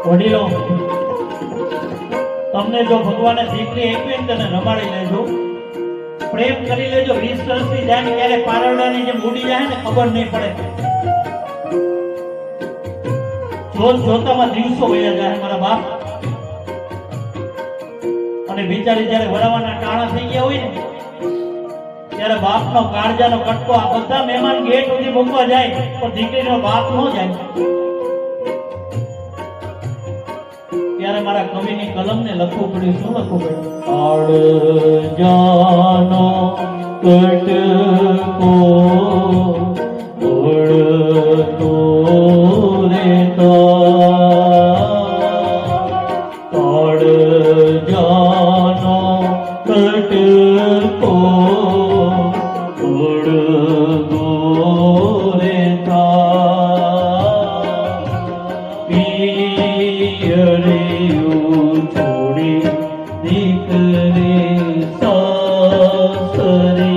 વડીલો, તમને જો ભગવાને દીકરી આપી ને તને રમાડી લેજો, પ્રેમ કરી લેજો. 20 વર્ષની જાય ને ક્યારે પારવડાની જેમ ઉડી જાય ને ખબર નહીં પડે. જોતામાં દિવસો વયા જાય મારા બાપ. અને બિચારી જયારે વરાવાના ટાણા થઈ ગયા હોય ને ત્યારે બાપનો કાળજાનો કટકો. આ બધા મહેમાન ગેટ સુધી મૂકવા જાય પણ દીકરીનો બાપ ન જાય. ત્યારે મારા કવિની કલમને લખવું પડ્યું. શું લખવું પડ્યું? કાળજાનો કટકો ઓળતો જાનો કટકો ઉડગો રેતા પિયરિયું છોડી દીકરી સાસરે